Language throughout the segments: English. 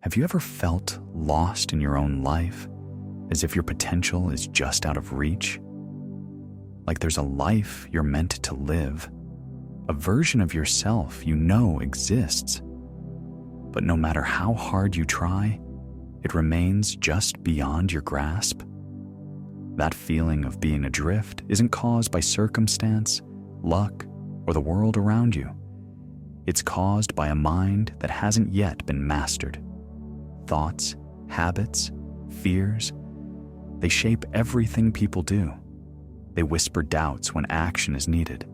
Have you ever felt lost in your own life, as if your potential is just out of reach? Like there's a life you're meant to live, a version of yourself you know exists, but no matter how hard you try, it remains just beyond your grasp? That feeling of being adrift isn't caused by circumstance, luck, or the world around you. It's caused by a mind that hasn't yet been mastered. Thoughts, habits, fears, they shape everything people do. They whisper doubts when action is needed,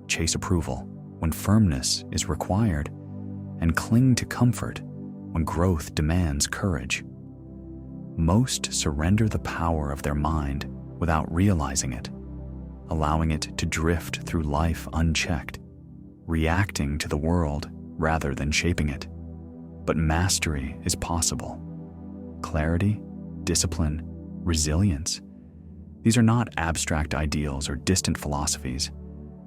chase approval when firmness is required, and cling to comfort when growth demands courage. Most surrender the power of their mind without realizing it, allowing it to drift through life unchecked, reacting to the world rather than shaping it. But mastery is possible. Clarity, discipline, resilience. These are not abstract ideals or distant philosophies.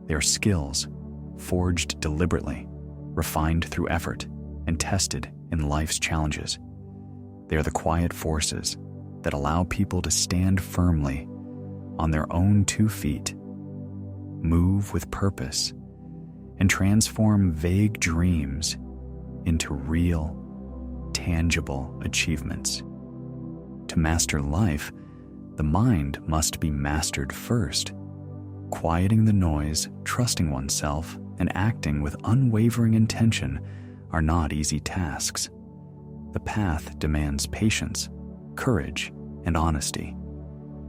They are skills, forged deliberately, refined through effort, and tested in life's challenges. They are the quiet forces that allow people to stand firmly on their own 2 feet, move with purpose, and transform vague dreams into real, tangible achievements. To master life, the mind must be mastered first. Quieting the noise, trusting oneself, and acting with unwavering intention are not easy tasks. The path demands patience, courage, and honesty.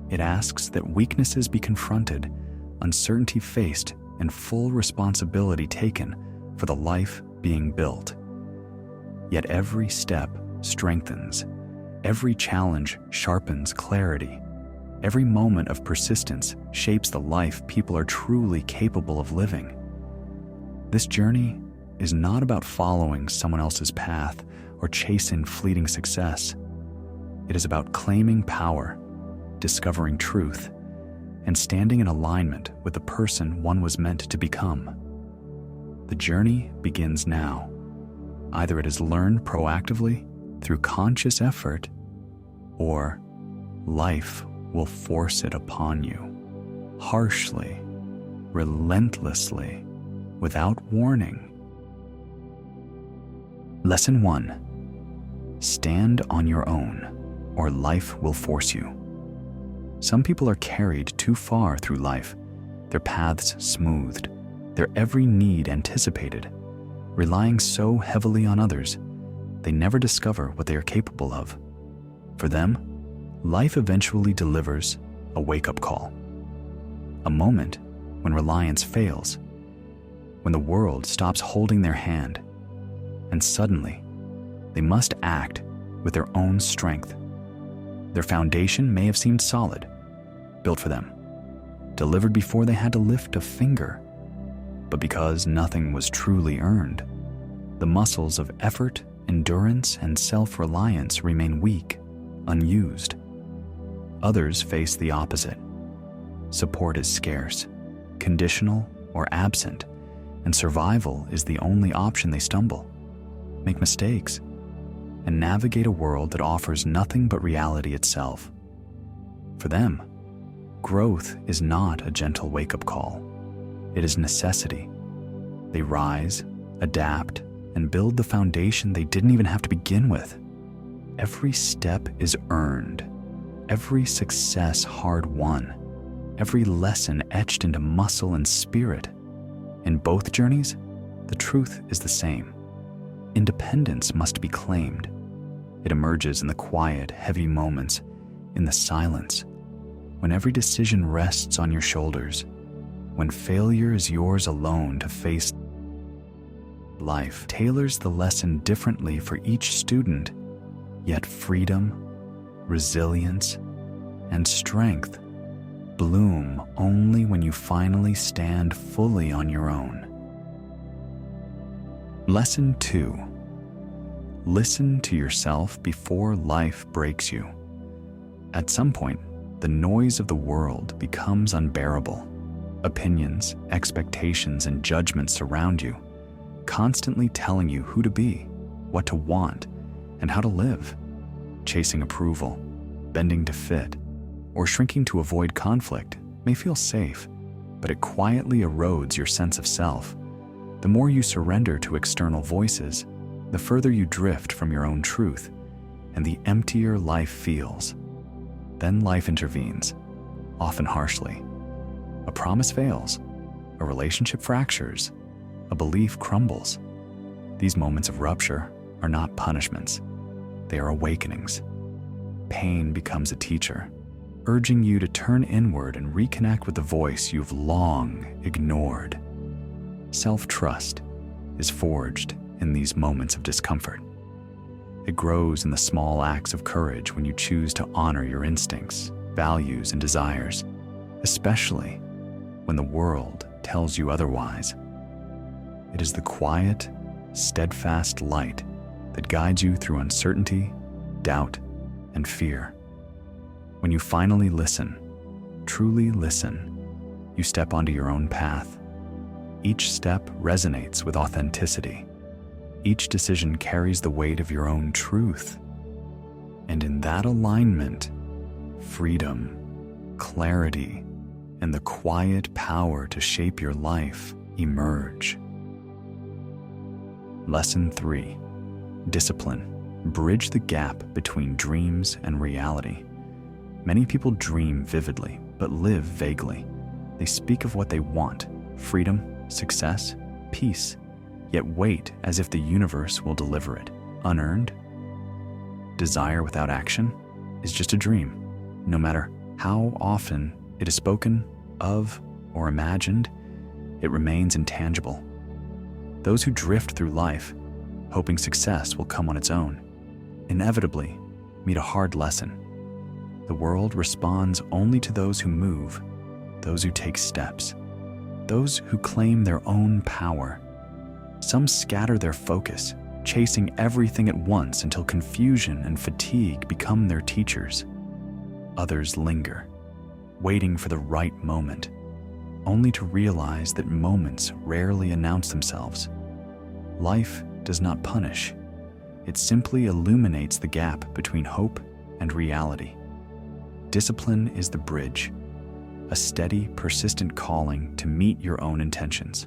It asks that weaknesses be confronted, uncertainty faced, and full responsibility taken for the life being built. Yet every step strengthens, every challenge sharpens clarity, every moment of persistence shapes the life people are truly capable of living. This journey is not about following someone else's path or chasing fleeting success. It is about claiming power, discovering truth, and standing in alignment with the person one was meant to become. The journey begins now. Either it is learned proactively through conscious effort, or life will force it upon you, harshly, relentlessly, without warning. Lesson 1. Stand on your own, or life will force you. Some people are carried too far through life, their paths smoothed, their every need anticipated, relying so heavily on others, they never discover what they are capable of. For them, life eventually delivers a wake-up call, a moment when reliance fails, when the world stops holding their hand, and suddenly they must act with their own strength. Their foundation may have seemed solid, built for them, delivered before they had to lift a finger, but because nothing was truly earned, the muscles of effort, endurance, and self-reliance remain weak, unused. Others face the opposite. Support is scarce, conditional, or absent, and survival is the only option. They stumble, make mistakes, and navigate a world that offers nothing but reality itself. For them, growth is not a gentle wake-up call. It is necessity. They rise, adapt, and build the foundation they didn't even have to begin with. Every step is earned, every success hard-won, every lesson etched into muscle and spirit. In both journeys, the truth is the same. Independence must be claimed. It emerges in the quiet, heavy moments, in the silence, when every decision rests on your shoulders, when failure is yours alone to face. Life tailors the lesson differently for each student, yet freedom, resilience, and strength bloom only when you finally stand fully on your own. Lesson 2. Listen to yourself before life breaks you. At some point, the noise of the world becomes unbearable. Opinions, expectations, and judgments surround you, constantly telling you who to be, what to want, and how to live. Chasing approval, bending to fit, or shrinking to avoid conflict may feel safe, but it quietly erodes your sense of self. The more you surrender to external voices, the further you drift from your own truth, and the emptier life feels. Then life intervenes, often harshly. A promise fails, a relationship fractures, a belief crumbles. These moments of rupture are not punishments, they are awakenings. Pain becomes a teacher, urging you to turn inward and reconnect with the voice you've long ignored. Self-trust is forged in these moments of discomfort. It grows in the small acts of courage when you choose to honor your instincts, values, and desires, especially when the world tells you otherwise. It is the quiet, steadfast light that guides you through uncertainty, doubt, and fear. When you finally listen, truly listen, you step onto your own path. Each step resonates with authenticity. Each decision carries the weight of your own truth. And in that alignment, freedom, clarity, and the quiet power to shape your life emerge. Lesson 3. Discipline. Bridge the gap between dreams and reality. Many people dream vividly, but live vaguely. They speak of what they want: freedom, success, peace, yet wait as if the universe will deliver it, unearned. Desire without action is just a dream. No matter how often it is spoken of or imagined, it remains intangible. Those who drift through life, hoping success will come on its own, inevitably meet a hard lesson. The world responds only to those who move, those who take steps, those who claim their own power. Some scatter their focus, chasing everything at once until confusion and fatigue become their teachers. Others linger, waiting for the right moment, only to realize that moments rarely announce themselves. Life does not punish. It simply illuminates the gap between hope and reality. Discipline is the bridge, a steady, persistent calling to meet your own intentions.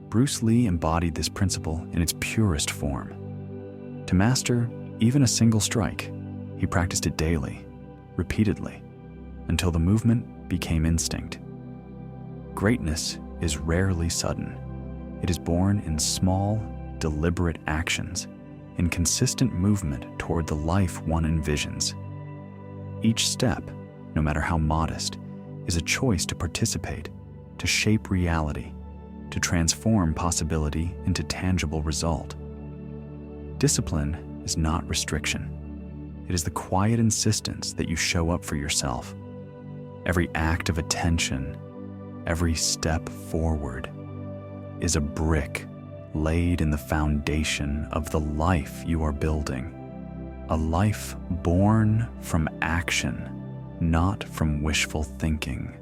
Bruce Lee embodied this principle in its purest form. To master even a single strike, he practiced it daily, repeatedly, until the movement became instinct. Greatness is rarely sudden. It is born in small, deliberate actions, in consistent movement toward the life one envisions. Each step, no matter how modest, is a choice to participate, to shape reality, to transform possibility into tangible result. Discipline is not restriction. It is the quiet insistence that you show up for yourself. Every act of attention, every step forward, is a brick laid in the foundation of the life you are building. A life born from action, not from wishful thinking.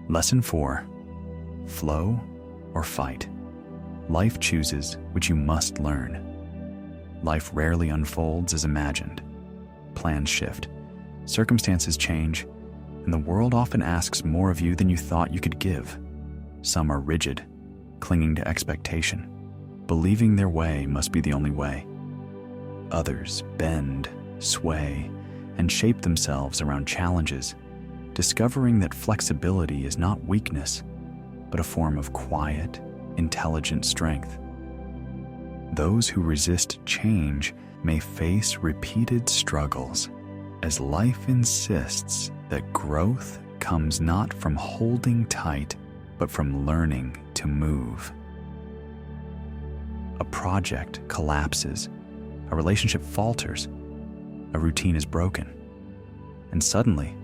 Lesson 4. Flow or fight. Life chooses which you must learn. Life rarely unfolds as imagined. Plans shift, circumstances change, and the world often asks more of you than you thought you could give. Some are rigid, clinging to expectation, believing their way must be the only way. Others bend, sway, and shape themselves around challenges, discovering that flexibility is not weakness, but a form of quiet, intelligent strength. Those who resist change may face repeated struggles, as life insists that growth comes not from holding tight, but from learning to move. A project collapses, a relationship falters, a routine is broken, and suddenly,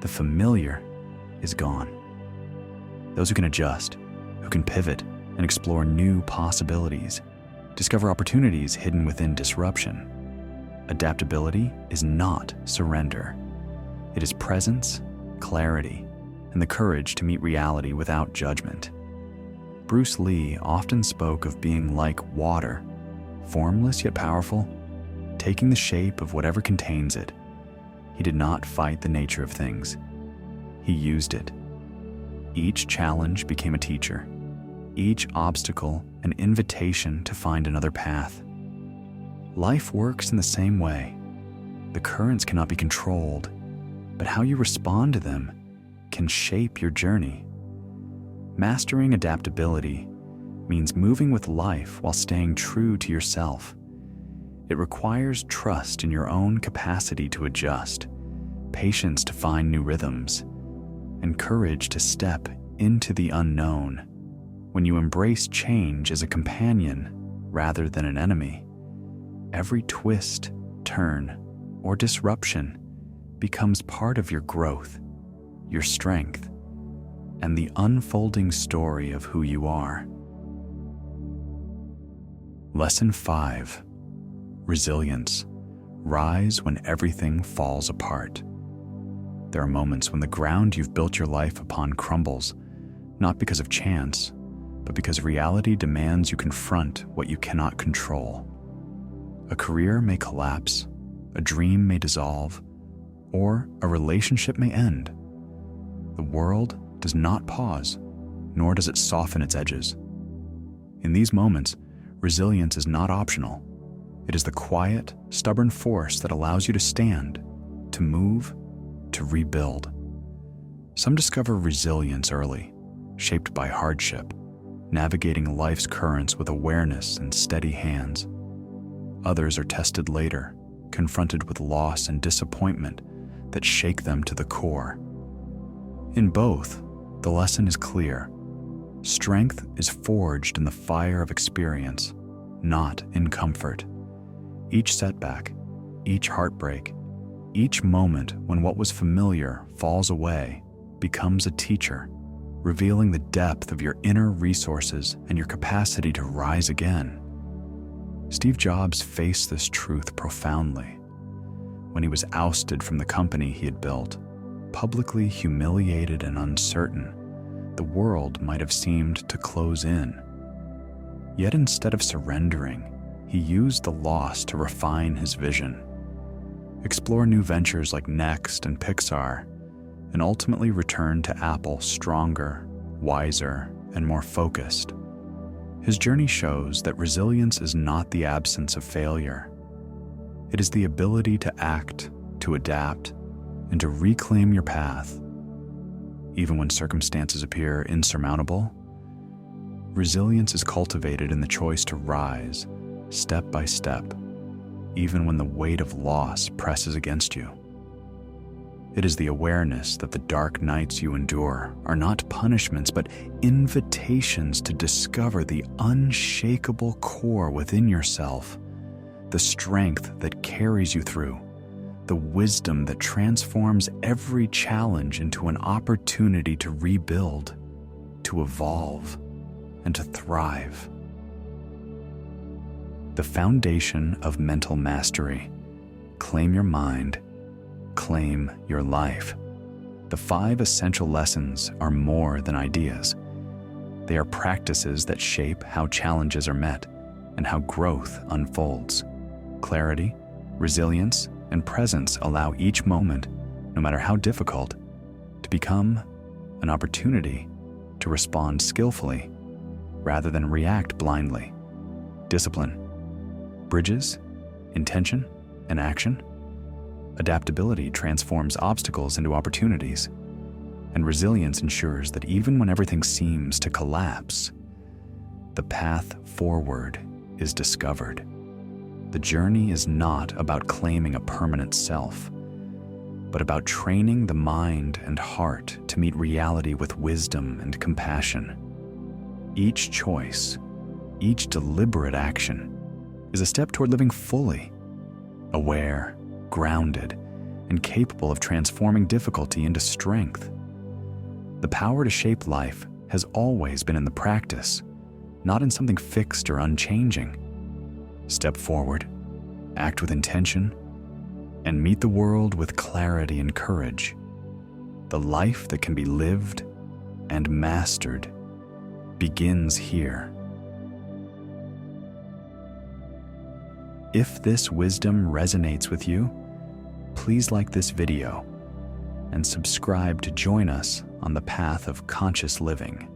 the familiar is gone. Those who can adjust, who can pivot and explore new possibilities, discover opportunities hidden within disruption. Adaptability is not surrender. It is presence, clarity, and the courage to meet reality without judgment. Bruce Lee often spoke of being like water, formless yet powerful, taking the shape of whatever contains it. He did not fight the nature of things. He used it. Each challenge became a teacher, each obstacle an invitation to find another path. Life works in the same way. The currents cannot be controlled, but how you respond to them can shape your journey. Mastering adaptability means moving with life while staying true to yourself. It requires trust in your own capacity to adjust, patience to find new rhythms, and courage to step into the unknown. When you embrace change as a companion rather than an enemy, every twist, turn, or disruption becomes part of your growth, your strength, and the unfolding story of who you are. Lesson 5. Resilience. Rise when everything falls apart. There are moments when the ground you've built your life upon crumbles, not because of chance, but because reality demands you confront what you cannot control. A career may collapse, a dream may dissolve, or a relationship may end. The world does not pause, nor does it soften its edges. In these moments, resilience is not optional. It is the quiet, stubborn force that allows you to stand, to move, to rebuild. Some discover resilience early, shaped by hardship, navigating life's currents with awareness and steady hands. Others are tested later, confronted with loss and disappointment that shake them to the core. In both, the lesson is clear. Strength is forged in the fire of experience, not in comfort. Each setback, each heartbreak, each moment when what was familiar falls away becomes a teacher, revealing the depth of your inner resources and your capacity to rise again. Steve Jobs faced this truth profoundly. When he was ousted from the company he had built, publicly humiliated and uncertain, the world might have seemed to close in. Yet instead of surrendering, he used the loss to refine his vision, explore new ventures like Next and Pixar, and ultimately return to Apple stronger, wiser, and more focused. His journey shows that resilience is not the absence of failure. It is the ability to act, to adapt, and to reclaim your path. Even when circumstances appear insurmountable, resilience is cultivated in the choice to rise, step by step, even when the weight of loss presses against you. It is the awareness that the dark nights you endure are not punishments, but invitations to discover the unshakable core within yourself, the strength that carries you through, the wisdom that transforms every challenge into an opportunity to rebuild, to evolve, and to thrive. The foundation of mental mastery. Claim your mind. Claim your life. The 5 essential lessons are more than ideas. They are practices that shape how challenges are met and how growth unfolds. Clarity, resilience, and presence allow each moment, no matter how difficult, to become an opportunity to respond skillfully rather than react blindly. Discipline bridges intention and action. Adaptability transforms obstacles into opportunities, and resilience ensures that even when everything seems to collapse, the path forward is discovered. The journey is not about claiming a permanent self, but about training the mind and heart to meet reality with wisdom and compassion. Each choice, each deliberate action, is a step toward living fully, aware, grounded, and capable of transforming difficulty into strength. The power to shape life has always been in the practice, not in something fixed or unchanging. Step forward, act with intention, and meet the world with clarity and courage. The life that can be lived and mastered begins here. If this wisdom resonates with you, please like this video and subscribe to join us on the path of conscious living.